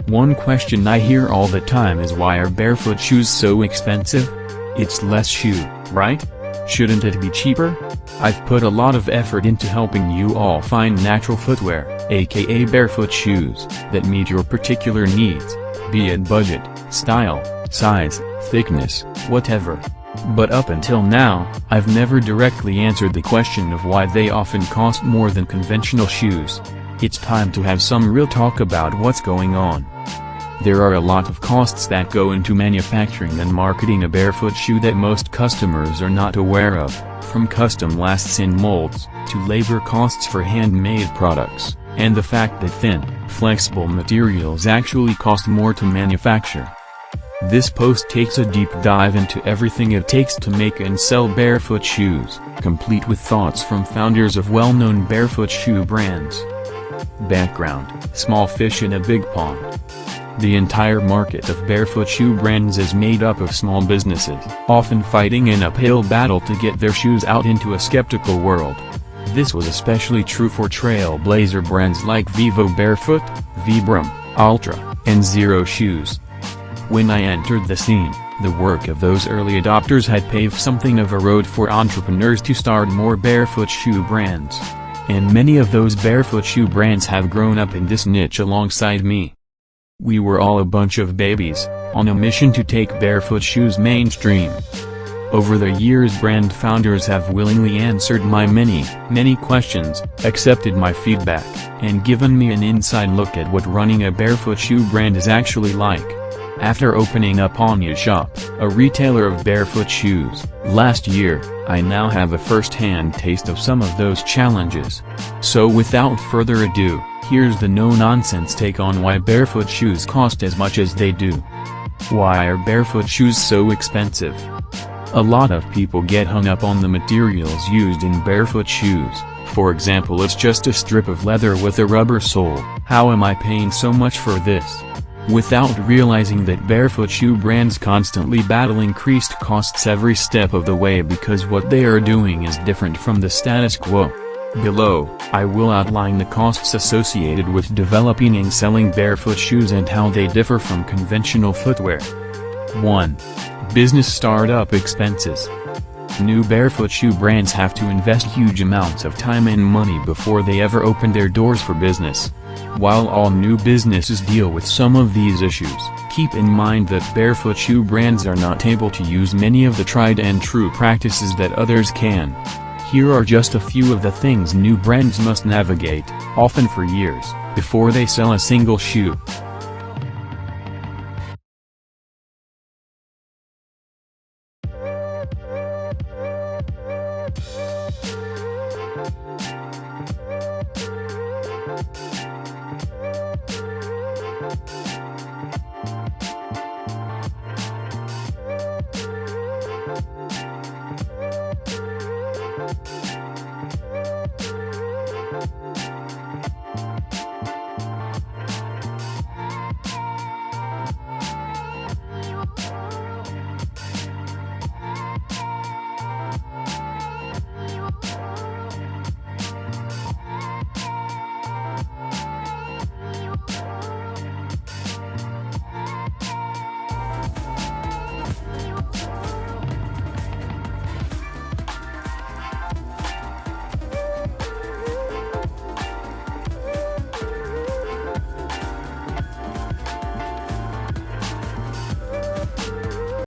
One question I hear all the time is, why are barefoot shoes so expensive? It's less shoe, right? Shouldn't it be cheaper? I've put a lot of effort into helping you all find natural footwear, aka barefoot shoes, that meet your particular needs, be it budget, style, size, thickness, whatever. But up until now, I've never directly answered the question of why they often cost more than conventional shoes. It's time to have some real talk about what's going on. There are a lot of costs that go into manufacturing and marketing a barefoot shoe that most customers are not aware of, from custom lasts and molds, to labor costs for handmade products, and the fact that thin, flexible materials actually cost more to manufacture. This post takes a deep dive into everything it takes to make and sell barefoot shoes, complete with thoughts from founders of well-known barefoot shoe brands. Background: small fish in a big pond. The entire market of barefoot shoe brands is made up of small businesses, often fighting an uphill battle to get their shoes out into a skeptical world. This was especially true for trailblazer brands like Vivobarefoot, Vibram, Altra, and Xero Shoes. When I entered the scene, the work of those early adopters had paved something of a road for entrepreneurs to start more barefoot shoe brands. And many of those barefoot shoe brands have grown up in this niche alongside me. We were all a bunch of babies, on a mission to take barefoot shoes mainstream. Over the years, brand founders have willingly answered my many questions, accepted my feedback, and given me an inside look at what running a barefoot shoe brand is actually like. After opening up Anya shop, a retailer of barefoot shoes, last year, I now have a first-hand taste of some of those challenges. So without further ado, here's the no-nonsense take on why barefoot shoes cost as much as they do. Why are barefoot shoes so expensive? A lot of people get hung up on the materials used in barefoot shoes. For example, it's just a strip of leather with a rubber sole. How am I paying so much for this? Without realizing that barefoot shoe brands constantly battle increased costs every step of the way because what they are doing is different from the status quo. Below, I will outline the costs associated with developing and selling barefoot shoes and how they differ from conventional footwear. 1. Business startup expenses. New barefoot shoe brands have to invest huge amounts of time and money before they ever open their doors for business. While all new businesses deal with some of these issues, keep in mind that barefoot shoe brands are not able to use many of the tried and true practices that others can. Here are just a few of the things new brands must navigate, often for years, before they sell a single shoe.